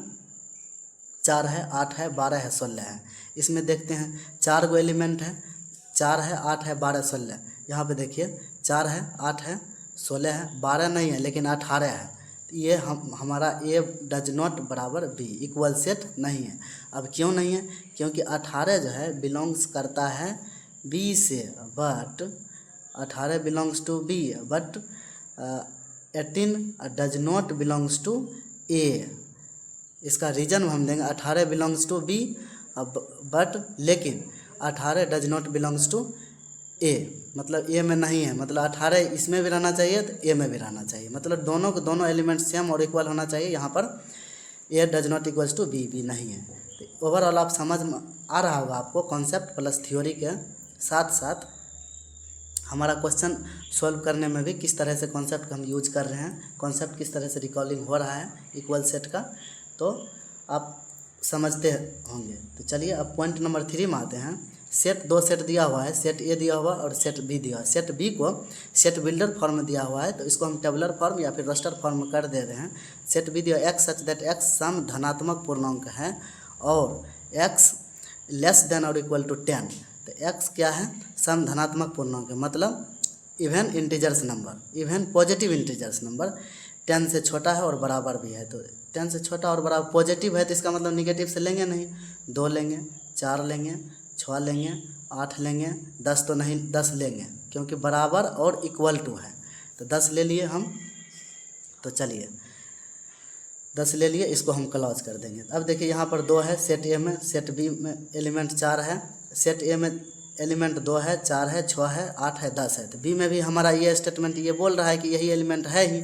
4 है, 8 है, 12 है, 16 है। इसमें देखते हैं 4 गो एलिमेंट है, 4 है, 8 है, 12, 16। यहाँ पे देखिए 4 है, 8 है, 16 है, 12 नहीं है लेकिन 18 है। ये हमारा ए डज नॉट बराबर बी, इक्वल सेट नहीं है। अब क्यों नहीं है? क्योंकि 18 जो है बिलोंग्स करता है बी से, but 18 belongs to B, but 18 does not belongs to A. इसका रीज़न हम देंगे 18 बिलोंग्स टू बी बट लेकिन 18 डज नॉट बिलोंग्स टू ए, मतलब ए में नहीं है, मतलब 18 इसमें भी रहना चाहिए तो ए में भी रहना चाहिए, मतलब दोनों के दोनों एलिमेंट सेम और इक्वल होना चाहिए। यहाँ पर A does not equals to B, B नहीं है। तो ओवरऑल आप समझ में आ रहा होगा आपको, कॉन्सेप्ट प्लस थ्योरी के साथ साथ हमारा क्वेश्चन सॉल्व करने में भी किस तरह से कॉन्सेप्ट हम यूज कर रहे हैं, कॉन्सेप्ट किस तरह से रिकॉलिंग हो रहा है इक्वल सेट का, तो आप समझते होंगे। तो चलिए अब पॉइंट नंबर 3 में आते हैं। सेट 2 सेट दिया हुआ है, सेट ए दिया हुआ और सेट बी दिया हुआ है। सेट बी को सेट बिल्डर फॉर्म में दिया हुआ है, तो इसको हम टेबलर फॉर्म या फिर रस्टर फॉर्म में कर दे रहे हैं। सेट बी दिया एक्स सच दैट एक्स सम धनात्मक पूर्णांक है और एक्स लेस देन और इक्वल टू 10। तो एक्स क्या है? सम धनात्मक पूर्णांक है, मतलब even integers number, even positive integers number 10 से छोटा है और बराबर भी है। तो 10 से छोटा और बराबर पॉजिटिव है तो इसका मतलब निगेटिव से लेंगे नहीं, 2 लेंगे, 4 लेंगे, 6 लेंगे, 8 लेंगे, 10 तो नहीं, 10 लेंगे क्योंकि बराबर और इक्वल टू है। तो 10 ले लिए हम, तो चलिए 10 ले लिए, इसको हम क्लोज कर देंगे। अब देखिए यहाँ पर 2 है सेट ए में, सेट बी में एलिमेंट 4 है, सेट ए में एलिमेंट 2 है, 4 है, 6 है, 8 है, 10 है। तो बी में भी हमारा ये स्टेटमेंट ये बोल रहा है कि यही एलिमेंट है ही।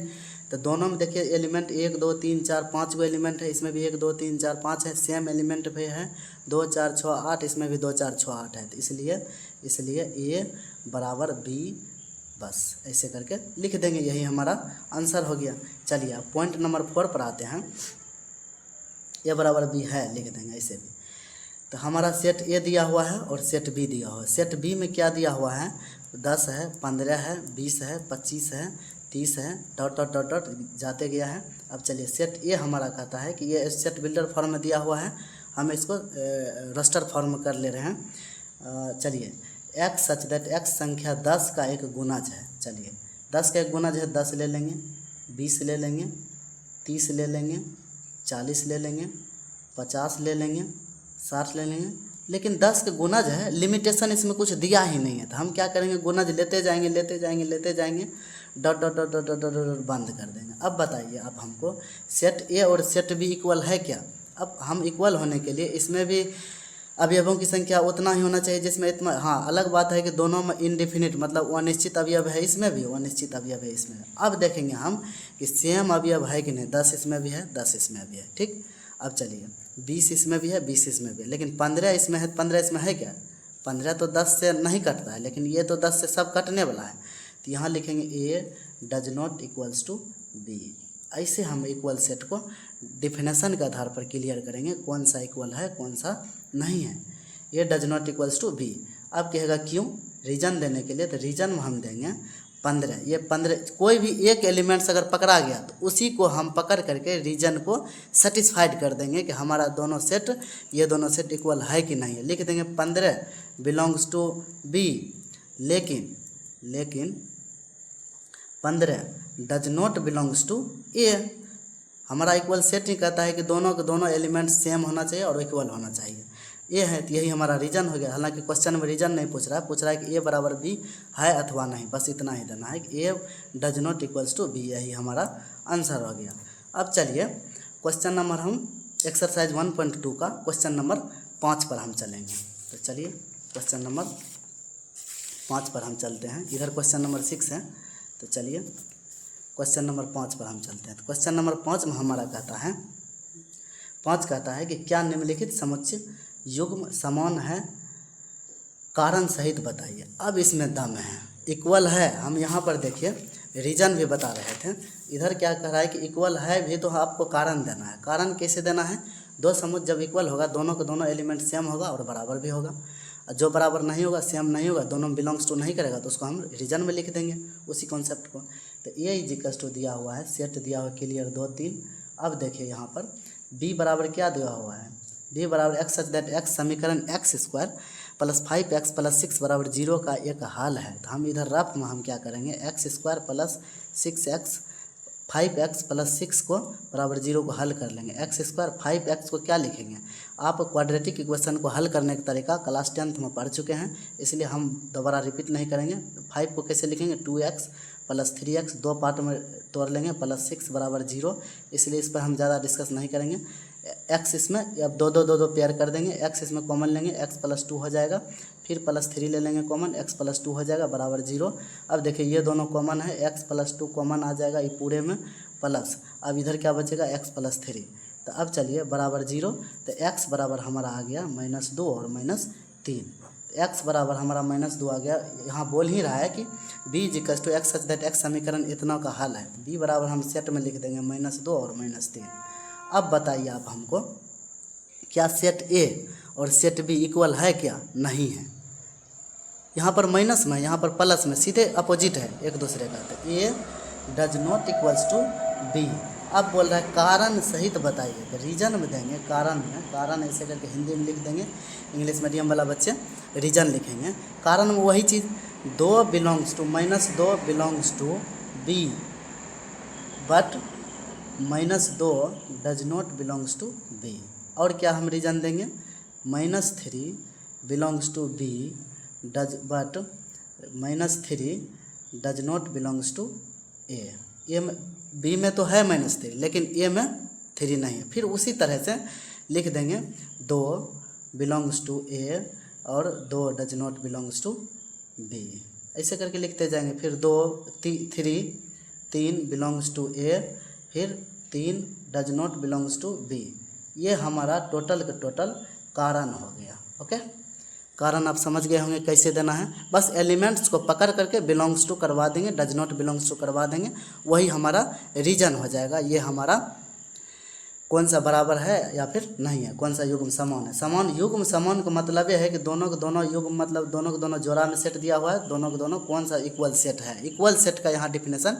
तो दोनों में देखिए एलिमेंट 1 2 3 4 5 गो एलिमेंट है, इसमें भी 1 2 3 4 5 है, सेम एलिमेंट भी है 2 4 6 8, इसमें भी 2 4 6 8 है। तो इसलिए ए बराबर बी, बस ऐसे करके लिख देंगे, यही हमारा आंसर हो गया। चलिए अब पॉइंट नंबर 4 पर आते हैं। ए बराबर बी है लिख देंगे ऐसे भी। तो हमारा सेट ए दिया हुआ है और सेट बी दिया हुआ है। सेट बी में क्या दिया हुआ है? 10 है, 15 है, 20 है, 25 है, 30 है, डॉट डॉट डॉट डॉट जाते गया है। अब चलिए सेट ए हमारा कहता है कि ये सेट बिल्डर फॉर्म में दिया हुआ है, हम इसको रस्टर फॉर्म में कर ले रहे हैं। चलिए एक्स सच दैट एक्स संख्या 10 का एक गुणज है। चलिए 10 का एक गुणज है, 10 ले लेंगे, 20 ले लेंगे, 30 ले लेंगे, 40 ले लेंगे, 50 ले लेंगे, 60 ले लेंगे। लेकिन 10 के गुणज है, लिमिटेशन इसमें कुछ दिया ही नहीं है। तो हम क्या करेंगे? गुणज लेते जाएंगे, लेते जाएंगे, लेते जाएंगे, dot dot dot dot dot dot बंद कर देंगे। अब बताइए आप हमको, सेट ए और सेट बी इक्वल है क्या? अब हम इक्वल होने के लिए इसमें भी अवयवों की संख्या उतना ही होना चाहिए जिसमें इतना। हाँ, अलग बात है कि दोनों में इनडिफिनिट मतलब अनिश्चित अवयव है, इसमें भी अनिश्चित अवयव है इसमें। अब देखेंगे हम कि सेम अवयव है कि नहीं। 10 इसमें भी है, 10 इसमें भी है, ठीक। अब चलिए 20 इसमें भी है, 20 इसमें भी है, लेकिन 15 इसमें है, 15 इसमें है क्या? 15 तो 10 से नहीं कटता है, लेकिन ये तो 10 से सब कटने वाला है। तो यहाँ लिखेंगे A does not equals to B. ऐसे हम इक्वल सेट को डिफिनेशन के आधार पर क्लियर करेंगे, कौन सा इक्वल है कौन सा नहीं है। A does not equals to B. अब कहेगा क्यों? रीज़न देने के लिए, तो रीज़न हम देंगे 15, ये 15 कोई भी एक एलिमेंट्स अगर पकड़ा गया तो उसी को हम पकड़ करके रीजन को सेटिस्फाइड कर देंगे कि हमारा दोनों सेट, ये दोनों सेट इक्वल है कि नहीं है। लिख देंगे 15 बिलोंग्स टू बी, लेकिन 15 डज नॉट बिलोंग्स टू ए। हमारा इक्वल सेट ही कहता है कि दोनों के दोनों एलिमेंट सेम होना चाहिए और इक्वल होना चाहिए। ए है तो यही हमारा रीजन हो गया। हालांकि क्वेश्चन में रीजन नहीं पूछ रहा है, पूछ रहा है कि ए बराबर बी है अथवा नहीं, बस इतना ही देना है कि A does not equals to B, यही हमारा आंसर हो गया। अब चलिए क्वेश्चन नंबर हम एक्सरसाइज 1.2 का क्वेश्चन नंबर 5 पर हम चलेंगे। तो चलिए क्वेश्चन नंबर 5 पर हम चलते हैं। इधर क्वेश्चन नंबर 6 है, तो चलिए क्वेश्चन नंबर 5 पर हम चलते हैं। तो क्वेश्चन नंबर 5 में हमारा कहता है कि क्या निम्नलिखित समुच्चय युग्म समान है, कारण सहित बताइए। अब इसमें दम है, इक्वल है। हम यहाँ पर देखिए रीजन भी बता रहे थे, इधर क्या कह रहा है कि इक्वल है भी तो आपको कारण देना है। कारण कैसे देना है, दो समुच्चय जब इक्वल होगा दोनों के दोनों एलिमेंट सेम होगा और बराबर भी होगा। जो बराबर नहीं होगा, सेम नहीं होगा, दोनों बिलोंग्स टू नहीं करेगा तो उसको हम रीजन में लिख देंगे उसी कॉन्सेप्ट को। तो ए इज इक्वल्स टू दिया हुआ है, सेट दिया हुआ क्लियर 2 3। अब देखिए यहाँ पर बी बराबर क्या दिया हुआ है, बी बराबर एक्स सच दैट एक्स समीकरण x square plus 5x plus 6 बराबर 0 का एक हल है। तो हम इधर रफ में हम क्या करेंगे, x square plus 6x 5x plus 6 को बराबर 0 को हल कर लेंगे। एक्स स्क्वायर 5x को क्या लिखेंगे, आप क्वाड्रेटिक इक्वेशन को हल करने का तरीका क्लास 10th में पढ़ चुके हैं, इसलिए हम दोबारा रिपीट नहीं करेंगे। 5 को कैसे लिखेंगे, 2x प्लस 3x, 2 पार्ट में तोड़ लेंगे, प्लस 6 बराबर 0, इसलिए इस पर हम ज़्यादा डिस्कस नहीं करेंगे। एक्स इसमें अब दो पेयर कर देंगे, एक्स इसमें कॉमन लेंगे, एक्स प्लस 2 हो जाएगा, फिर प्लस 3 ले लेंगे कॉमन, एक्स प्लस 2 हो जाएगा बराबर 0। अब देखिए ये दोनों कॉमन है, एक्स प्लस 2 कॉमन आ जाएगा ये पूरे में प्लस, अब इधर क्या बचेगा एक्स प्लस 3। तो अब चलिए बराबर 0, तो एक्स बराबर हमारा आ गया -2 और -3। एक्स बराबर हमारा -2 आ गया। यहाँ बोल ही रहा है कि b equals to x such that x समीकरण इतना का हल है, तो b बराबर हम सेट में लिख देंगे -2 और -3। अब बताइए आप हमको, क्या सेट ए और सेट बी इक्वल है क्या, नहीं है। यहाँ पर माइनस में, यहाँ पर प्लस में, सीधे अपोजिट है एक दूसरे का। तो A does not equals to B. अब बोल रहा है कारण सहित बताइए, तो रीजन में देंगे, कारण में, कारण ऐसे करके हिंदी में लिख देंगे, इंग्लिश मीडियम वाला बच्चे रीजन लिखेंगे। कारण में वही चीज़, 2 belongs to -2 belongs to B but -2 does not belongs to B. और क्या हम रीजन देंगे, -3 belongs to B does but -3 does not belongs to A. A में बी में तो है -3 लेकिन ए में 3 नहीं है। फिर उसी तरह से लिख देंगे 2 बिलोंग्स टू ए और 2 does not belongs to B, ऐसे करके लिखते जाएंगे। फिर 3 बिलोंग्स टू ए, फिर 3 does not belongs to B. ये हमारा टोटल का टोटल कारण हो गया। ओके, कारण आप समझ गए होंगे कैसे देना है। बस एलिमेंट्स को पकड़ करके बिलोंग्स टू करवा देंगे, डज नॉट बिलोंग्स टू करवा देंगे, वही हमारा रीजन हो जाएगा। ये हमारा कौन सा बराबर है या फिर नहीं है, कौन सा युग्म समान है। समान युग्म समान का मतलब ये है कि दोनों के दोनों युग्म मतलब दोनों के दोनों जोड़ा में सेट दिया हुआ है, दोनों के दोनों कौन सा इक्वल सेट है, इक्वल सेट का यहाँ डिफिनेशन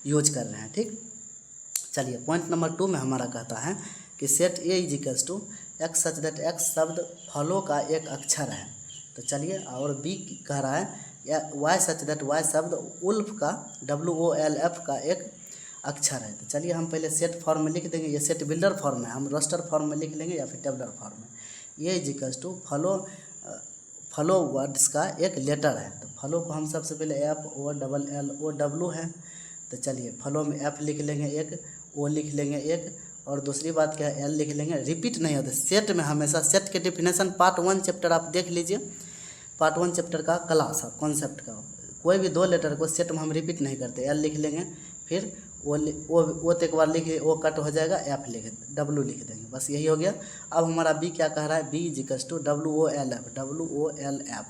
यूज कर रहे हैं। ठीक, चलिए पॉइंट नंबर 2 में हमारा कहता है कि set A is equals to x such that x शब्द फॉलो का एक अक्षर है। तो चलिए, और बी कह रहा है वाई सच दैट वाई शब्द उल्फ का WOLF का एक अक्षर है। तो चलिए हम पहले सेट फॉर्म में लिख देंगे, ये सेट बिल्डर फॉर्म है, हम रोस्टर फॉर्म में लिख लेंगे या फिर टेबलर फॉर्म में। ये is equals to follow words का एक लेटर है। तो फॉलो को हम सबसे पहले FOLLOW है। तो चलिए फॉलो में F लिख लेंगे एक, O लिख लेंगे एक, और दूसरी बात क्या है L लिख लेंगे। रिपीट नहीं होता सेट में, हमेशा सेट के डिफिनेशन पार्ट 1 चैप्टर आप देख लीजिए, पार्ट 1 चैप्टर का क्लास कॉन्सेप्ट का, कोई भी 2 लेटर को सेट में हम रिपीट नहीं करते। L लिख लेंगे, फिर O तो एक बार लिखे, O कट हो जाएगा, F W लिख देंगे, बस यही हो गया। अब हमारा B क्या कह रहा है, B is equals to WOLF,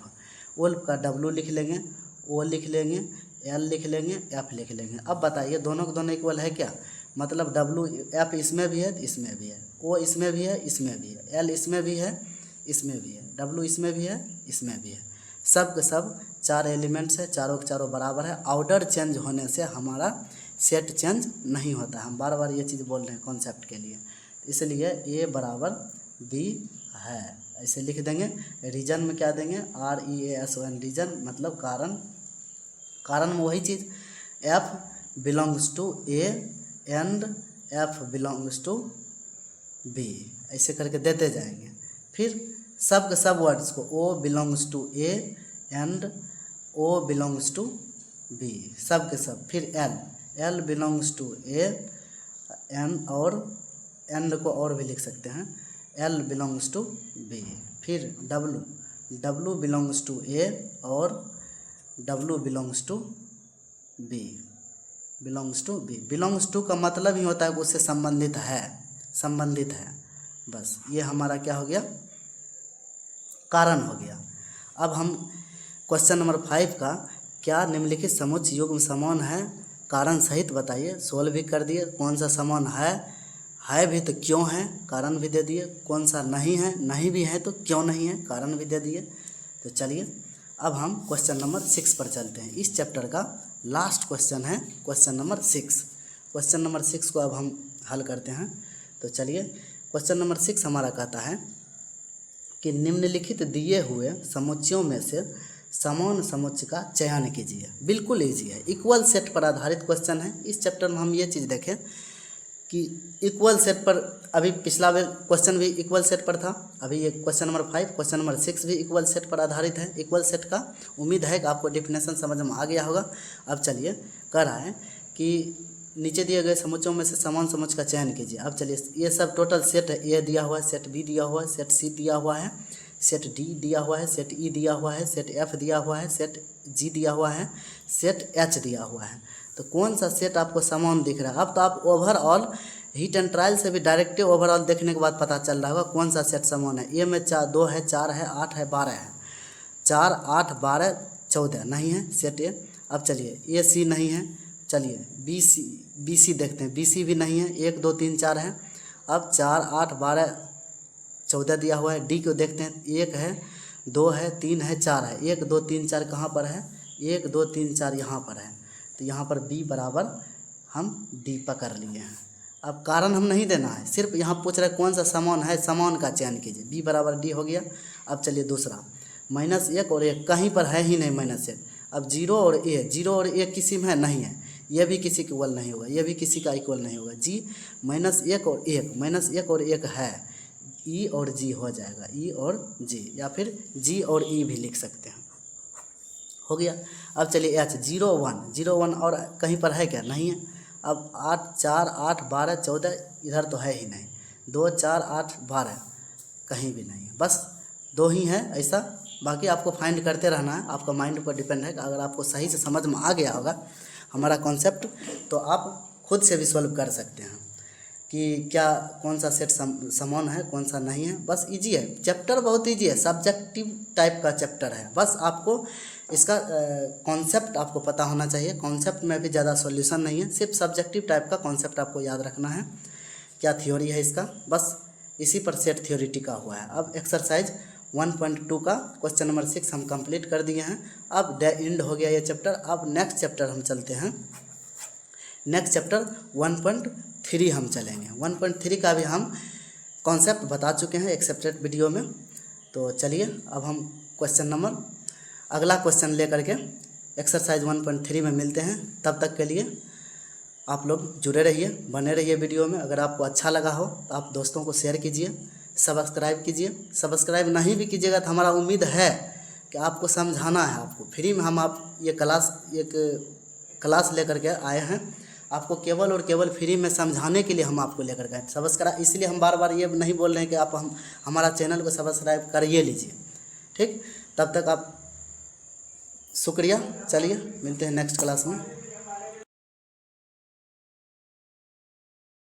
wolf का W लिख लेंगे, O लिख लेंगे, L लिख लेंगे, F लिख लेंगे। अब बताइए दोनों के दोनों इक्वल है क्या, मतलब F इसमें भी है इसमें भी है, O इसमें भी है इसमें भी है, L इसमें भी है इसमें भी है, W इसमें भी है इसमें भी है, सब के सब 4 एलिमेंट्स है, चारों के चारों बराबर है। ऑर्डर चेंज होने से हमारा सेट चेंज नहीं होता है। हम बार बार ये चीज़ बोल रहे हैं कॉन्सेप्ट के लिए, इसलिए ए बराबर बी है, ऐसे लिख देंगे। रीजन में क्या देंगे, REASON, रीजन मतलब कारण। कारण में वही चीज़, F belongs to A and F belongs to B, ऐसे करके देते जाएंगे। फिर सब के सब वर्ड्स को O belongs to A and O belongs to B, सब के सब। फिर L belongs to A and, और एंड को और भी लिख सकते हैं, L बिलोंग्स टू बी। फिर W बिलोंग्स टू ए और W belongs to B, belongs to B. Belongs to का मतलब ही होता है उससे संबंधित है, संबंधित है, बस ये हमारा क्या हो गया, कारण हो गया। अब हम क्वेश्चन नंबर 5 का क्या निम्नलिखित समुच्चय युग्म समान है, कारण सहित बताइए। सोल्व भी कर दिए, कौन सा समान है भी तो क्यों है, कारण भी दे दिए। कौन सा नहीं है, नहीं भी है तो क्यों नहीं है, कारण भी दे दिए। तो चलिए अब हम क्वेश्चन नंबर 6 पर चलते हैं। इस चैप्टर का लास्ट क्वेश्चन है क्वेश्चन नंबर 6। क्वेश्चन नंबर 6 को अब हम हल करते हैं। तो चलिए क्वेश्चन नंबर 6 हमारा कहता है कि निम्नलिखित दिए हुए समुच्चयों में से समान समुच्चय का चयन कीजिए। बिल्कुल ईजी है, इक्वल सेट पर आधारित क्वेश्चन है। इस चैप्टर में हम ये चीज़ देखें कि इक्वल सेट पर, अभी पिछला क्वेश्चन भी इक्वल सेट पर था, अभी ये क्वेश्चन नंबर 5, क्वेश्चन नंबर 6 भी इक्वल सेट पर आधारित है। इक्वल सेट का उम्मीद है कि आपको डेफिनेशन समझ में आ गया होगा। अब चलिए कह रहा है कि नीचे दिए गए समुच्चयों में से समान समुच्चय का चयन कीजिए। अब चलिए ये सब टोटल सेट है, ए दिया हुआ है, सेट बी दिया हुआ है, सेट सी दिया हुआ है, सेट डी दिया हुआ है, सेट ई दिया हुआ है, सेट एफ दिया हुआ है, सेट जी दिया हुआ है, सेट एच दिया हुआ है। तो कौन सा सेट आपको समान दिख रहा है। अब तो आप ओवरऑल हीट एंड ट्रायल से भी डायरेक्टली ओवरऑल देखने के बाद पता चल रहा होगा कौन सा सेट समान है। ए में 2 है, 4 है, 8 है, 12 है। 4, 8, 12, 14 नहीं है सेट ए। अब चलिए ए सी नहीं है, चलिए बी सी देखते हैं, बी सी भी नहीं है, 1, 2, 3, 4 है। अब 4, 8, 12, 14 दिया हुआ है। डी को देखते हैं, 1 है, 2 है, 3 है, 4 है। 1, 2, 3, 4 कहाँ पर है, 1, 2, 3, 4 यहाँ पर है। तो यहाँ पर बी बराबर हम डी पकड़ लिए हैं। अब कारण हम नहीं देना है, सिर्फ यहाँ पूछ रहे कौन सा समान है, समान का चयन कीजिए। बी बराबर डी हो गया। अब चलिए दूसरा, -1 और 1 कहीं पर है ही नहीं -1। अब 0 और ए, 0 और 1 किसी में है नहीं है, यह भी किसी के इक्वल नहीं होगा, यह भी किसी का इक्वल नहीं होगा। जी -1 और 1, -1 और 1 है, ई और जी हो जाएगा, ई और जी, या फिर जी और ई भी लिख सकते हैं, हो गया। अब चलिए एच 0, 1 और कहीं पर है क्या, नहीं है। अब 8, 4, 8, 12, 14 इधर तो है ही नहीं। 2, 4, 8, 12 कहीं भी नहीं है, बस 2 ही है ऐसा। बाकी आपको फाइंड करते रहना है, आपका माइंड पर डिपेंड है। अगर आपको सही से समझ में आ गया होगा हमारा कॉन्सेप्ट तो आप खुद से भी सॉल्व कर सकते हैं कि क्या कौन सा सेट समान है, कौन सा नहीं है। बस इजी है, चैप्टर बहुत इजी है, सब्जेक्टिव टाइप का चैप्टर है। बस आपको इसका कॉन्सेप्ट आपको पता होना चाहिए। कॉन्सेप्ट में भी ज़्यादा सॉल्यूशन नहीं है, सिर्फ सब्जेक्टिव टाइप का कॉन्सेप्ट आपको याद रखना है। क्या थ्योरी है इसका, बस इसी पर सेट थ्योरी टिका हुआ है। अब एक्सरसाइज 1.2 का क्वेश्चन नंबर 6 हम कंप्लीट कर दिए हैं। अब द एंड हो गया ये चैप्टर। अब नेक्स्ट चैप्टर हम चलते हैं। नेक्स्ट चैप्टर 1.3 हम चलेंगे। 1.3 का भी हम कॉन्सेप्ट बता चुके हैं एक सेपरेट वीडियो में। तो चलिए अब हम क्वेश्चन नंबर अगला क्वेश्चन लेकर के एक्सरसाइज 1.3 में मिलते हैं। तब तक के लिए आप लोग जुड़े रहिए, बने रहिए वीडियो में। अगर आपको अच्छा लगा हो तो आप दोस्तों को शेयर कीजिए, सब्सक्राइब कीजिए। सब्सक्राइब नहीं भी कीजिएगा तो हमारा उम्मीद है कि आपको समझाना है। आपको फ्री में हम आप ये एक क्लास लेकर के आए हैं, आपको केवल और केवल फ्री में समझाने के लिए हम आपको लेकर गए। सब्सक्राइब इसलिए हम बार बार ये नहीं बोल रहे हैं कि आप हमारा चैनल को सब्सक्राइब करिए लीजिए, ठीक। तब तक आप शुक्रिया। चलिए मिलते हैं नेक्स्ट क्लास में।